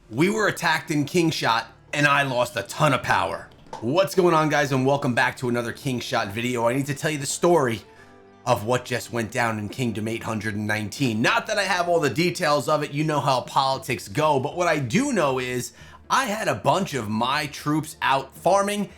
We were attacked in Kingshot and I lost a ton of power. What's going on, guys, and welcome back to another Kingshot video. I need to tell you the story of what just went down in Kingdom 819. Not that I have all the details of it, you know how politics go, but what I do know is I had a bunch of my troops out farming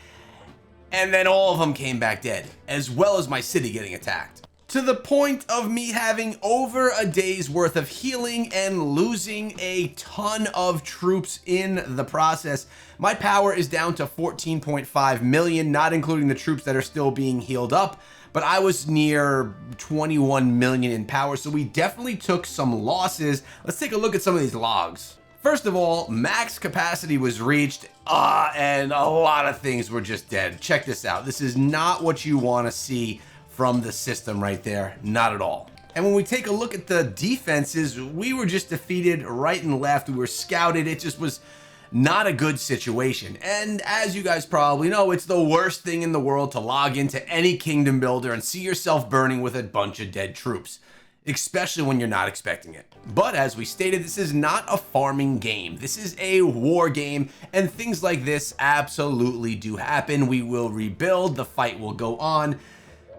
and then all of them came back dead, as well as my city getting attacked. To the point of me having over a day's worth of healing and losing a ton of troops in the process. My power is down to 14.5 million, not including the troops that are still being healed up, but I was near 21 million in power, so we definitely took some losses. Let's take a look at some of these logs. First of all, max capacity was reached, and a lot of things were just dead. Check this out. This is not what you want to see from the system right there, not at all. And when we take a look at the defenses, we were just defeated right and left. We were scouted. It just was not a good situation. And as you guys probably know, it's the worst thing in the world to log into any kingdom builder and see yourself burning with a bunch of dead troops, especially when you're not expecting it. But as we stated, this is not a farming game. This is a war game, and things like this absolutely do happen. We will rebuild, the fight will go on.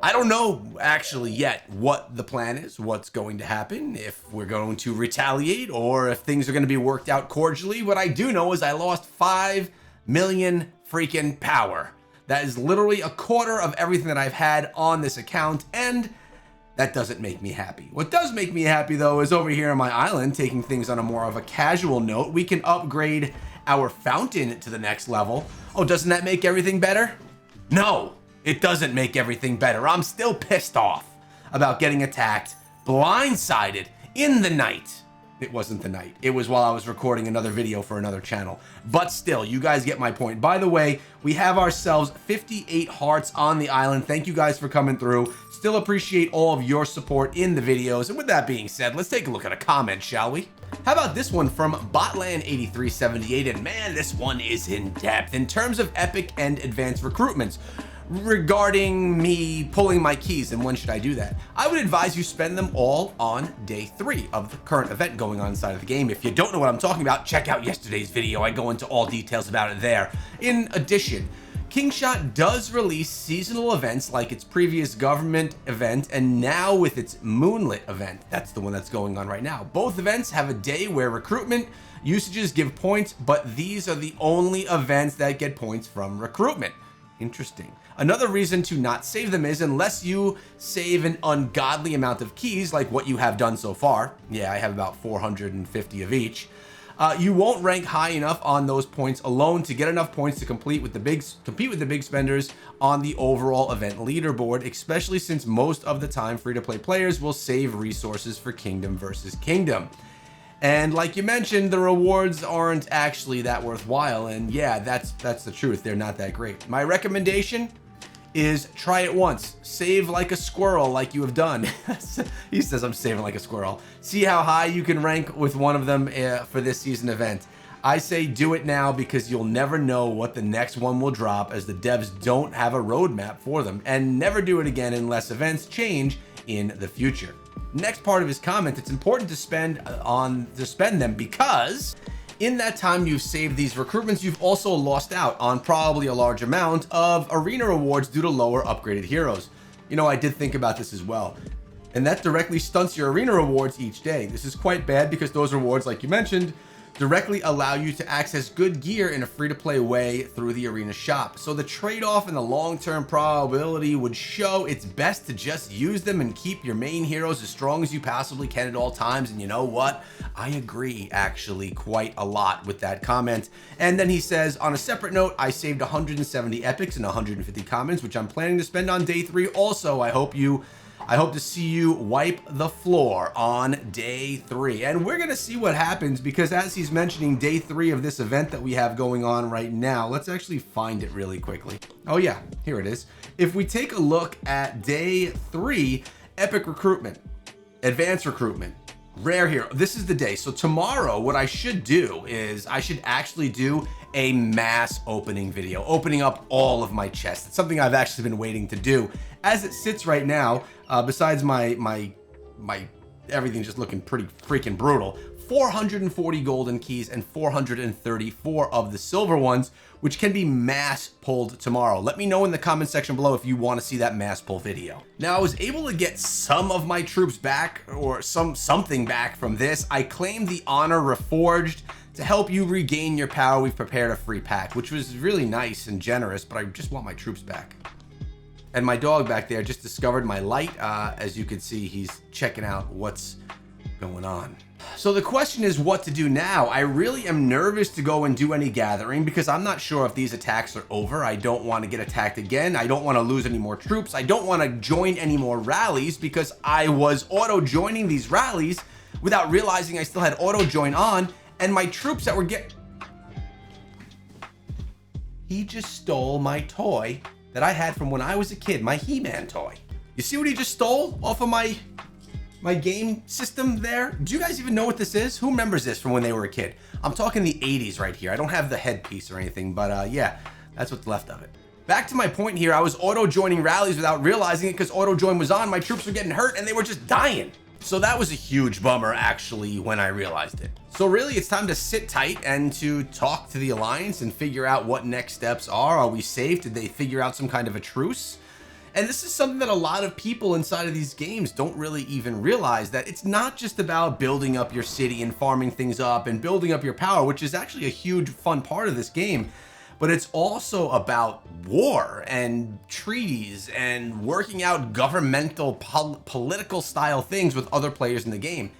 I don't know actually yet what the plan is, what's going to happen, if we're going to retaliate or if things are going to be worked out cordially. What I do know is I lost 5 million freaking power. That is literally a quarter of everything that I've had on this account, and that doesn't make me happy. What does make me happy though is over here on my island, taking things on a more of a casual note, we can upgrade our fountain to the next level. Oh, doesn't that make everything better? No. It doesn't make everything better. I'm still pissed off about getting attacked, blindsided in the night. It wasn't the night. It was while I was recording another video for another channel. But still, you guys get my point. By the way, we have ourselves 58 hearts on the island. Thank you guys for coming through. Still appreciate all of your support in the videos. And with that being said, let's take a look at a comment, shall we? How about this one from Botland8378? And man, this one is in depth in terms of epic and advanced recruitments. Regarding me pulling my keys and when should I do that, I would advise you spend them all on day 3 of the current event going on inside of the game. If you don't know what I'm talking about, check out yesterday's video. I go into all details about it there. In addition, Kingshot does release seasonal events like its previous government event and now with its Moonlit event. That's the one that's going on right now. Both events have a day where recruitment usages give points, but these are the only events that get points from recruitment. Interesting. Another reason to not save them is unless you save an ungodly amount of keys like what you have done so far. Yeah, I have about 450 of each. You won't rank high enough on those points alone to get enough points to compete with the big spenders on the overall event leaderboard, especially since most of the time free-to-play players will save resources for kingdom versus kingdom. And like you mentioned, the rewards aren't actually that worthwhile, and yeah, that's the truth. They're not that great. My recommendation is try it once. Save like a squirrel like you have done. He says I'm saving like a squirrel. See how high you can rank with one of them for this season event. I say do it now because you'll never know what the next one will drop, as the devs don't have a roadmap for them, and never do it again unless events change in the future. Next part of his comment, it's important to spend them because in that time you've saved these recruitments, you've also lost out on probably a large amount of arena rewards due to lower upgraded heroes. You know, I did think about this as well, and that directly stunts your arena rewards each day. This is quite bad because those rewards, like you mentioned, directly allow you to access good gear in a free-to-play way through the arena shop. So the trade-off and the long-term probability would show it's best to just use them and keep your main heroes as strong as you possibly can at all times. And you know what? I agree actually quite a lot with that comment. And then he says, on a separate note, I saved 170 epics and 150 commons, which I'm planning to spend on day 3 also. I hope to see you wipe the floor on day 3. And we're going to see what happens because as he's mentioning day 3 of this event that we have going on right now, let's actually find it really quickly. Oh yeah, here it is. If we take a look at day 3, epic recruitment, advanced recruitment, rare hero, this is the day. So tomorrow, what I should do is I should actually do a mass opening video, opening up all of my chests. It's something I've actually been waiting to do. As it sits right now, besides my everything just looking pretty freaking brutal, 440 golden keys and 434 of the silver ones, which can be mass pulled tomorrow. Let me know in the comment section below if you want to see that mass pull video. Now, I was able to get some of my troops back, or something back from this. I claimed the Honor Reforged. To help you regain your power, we've prepared a free pack, which was really nice and generous, but I just want my troops back. And my dog back there just discovered my light. As you can see, he's checking out what's going on. So the question is what to do now. I really am nervous to go and do any gathering because I'm not sure if these attacks are over. I don't want to get attacked again. I don't want to lose any more troops. I don't want to join any more rallies because I was auto joining these rallies without realizing I still had auto join on, and my troops that were He just stole my toy that I had from when I was a kid, my He-Man toy. You see what he just stole off of my game system there? Do you guys even know what this is? Who remembers this from when they were a kid? I'm talking the 80s right here. I don't have the headpiece or anything, but yeah, that's what's left of it. Back to my point here, I was auto joining rallies without realizing it because auto join was on. My troops were getting hurt and they were just dying. So that was a huge bummer actually when I realized it. So really it's time to sit tight and to talk to the Alliance and figure out what next steps are. Are we safe? Did they figure out some kind of a truce? And this is something that a lot of people inside of these games don't really even realize, that it's not just about building up your city and farming things up and building up your power, which is actually a huge fun part of this game, but it's also about war and treaties and working out governmental political style things with other players in the game,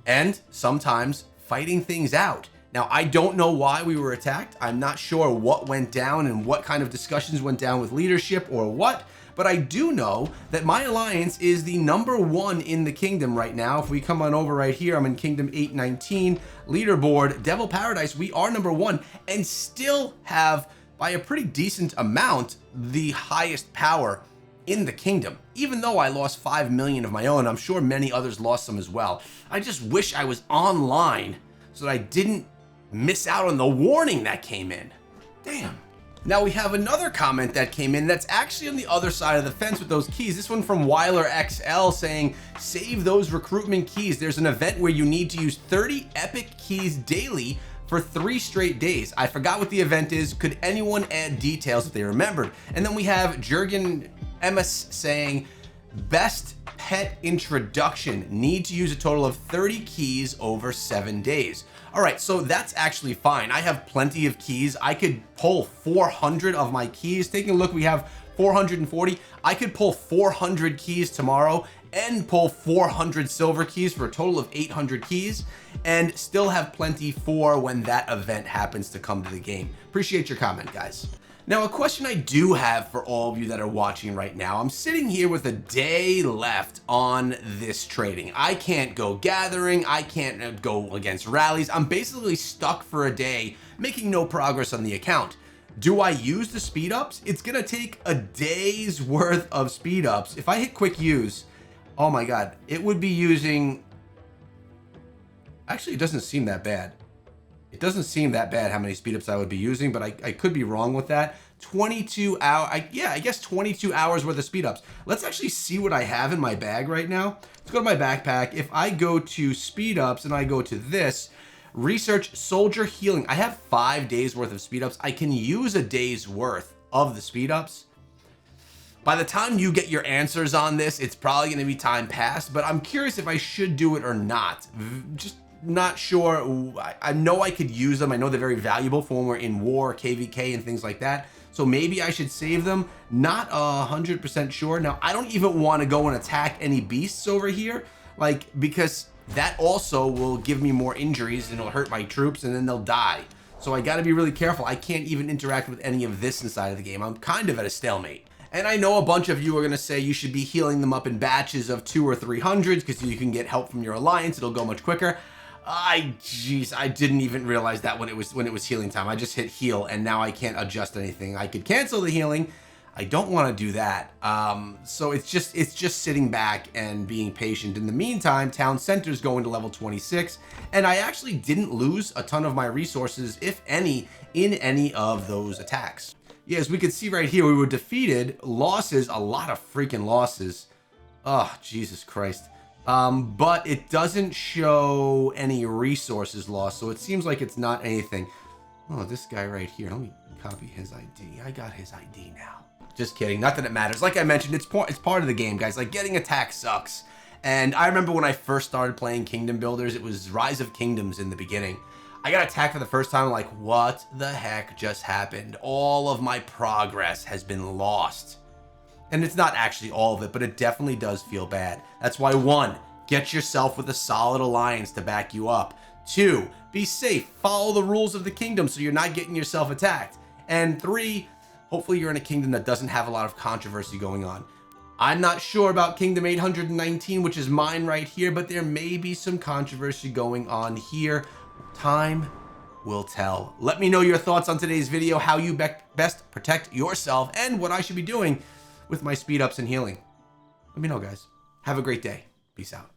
and sometimes fighting things out. Now, I don't know why we were attacked. I'm not sure what went down and what kind of discussions went down with leadership or what, but I do know that my alliance is the #1 in the kingdom right now. If we come on over right here, I'm in Kingdom 819, leaderboard, Devil Paradise, we are #1 and still have, by a pretty decent amount, the highest power in the kingdom. Even though I lost 5 million of my own, I'm sure many others lost some as well. I just wish I was online so that I didn't miss out on the warning that came in. Damn. Now we have another comment that came in that's actually on the other side of the fence with those keys. This one from Weiler XL saying, save those recruitment keys. There's an event where you need to use 30 epic keys daily for 3 straight days. I forgot what the event is. Could anyone add details if they remembered? And then we have Jurgen Emes saying, best pet introduction, need to use a total of 30 keys over 7 days. All right, so that's actually fine. I have plenty of keys. I could pull 400 of my keys. Taking a look, we have 440. I could pull 400 keys tomorrow and pull 400 silver keys for a total of 800 keys and still have plenty for when that event happens to come to the game. Appreciate your comment, guys. Now, a question I do have for all of you that are watching right now, I'm sitting here with a day left on this trading. I can't go gathering, I can't go against rallies. I'm basically stuck for a day, making no progress on the account. Do I use the speed ups? It's gonna take a day's worth of speed ups. If I hit quick use, oh my God, it would be using, actually it doesn't seem that bad. It doesn't seem that bad how many speed ups I would be using, but I could be wrong with that. 22 hours, yeah, I guess 22 hours worth of speed ups. Let's actually see what I have in my bag right now. Let's go to my backpack. If I go to speed ups and I go to this, research soldier healing, I have 5 days worth of speed ups. I can use a day's worth of the speed ups. By the time you get your answers on this, it's probably gonna be time past, but I'm curious if I should do it or not. Just not sure. I know I could use them. I know they're very valuable for when we're in war, KVK and things like that. So maybe I should save them. Not 100% sure. Now, I don't even want to go and attack any beasts over here, like, because that also will give me more injuries and it'll hurt my troops and then they'll die. So I got to be really careful. I can't even interact with any of this inside of the game. I'm kind of at a stalemate. And I know a bunch of you are going to say you should be healing them up in batches of 200 or 300 because you can get help from your alliance. It'll go much quicker. Jeez, I didn't even realize that when it was healing time. I just hit heal and now I can't adjust anything. I could cancel the healing. I don't want to do that. So it's just sitting back and being patient. In the meantime, town center's going to level 26, and I actually didn't lose a ton of my resources, if any, in any of those attacks. Yeah, as we could see right here, we were defeated. Losses, a lot of freaking losses. Oh, Jesus Christ. but it doesn't show any resources lost, so it seems like it's not anything. Oh, this guy right here. Let me copy his ID. I got his ID now. Just kidding. Not that it matters. Like I mentioned, it's part of the game, guys. Like, getting attacked sucks. And I remember when I first started playing Kingdom Builders, it was Rise of Kingdoms in the beginning. I got attacked for the first time, like, what the heck just happened? All of my progress has been lost. And it's not actually all of it, but it definitely does feel bad. That's why 1, get yourself with a solid alliance to back you up. 2, be safe. Follow the rules of the kingdom so you're not getting yourself attacked. And 3, hopefully you're in a kingdom that doesn't have a lot of controversy going on. I'm not sure about Kingdom 819, which is mine right here, but there may be some controversy going on here. Time will tell. Let me know your thoughts on today's video, how you best protect yourself, and what I should be doing with my speed ups and healing. Let me know, guys. Have a great day. Peace out.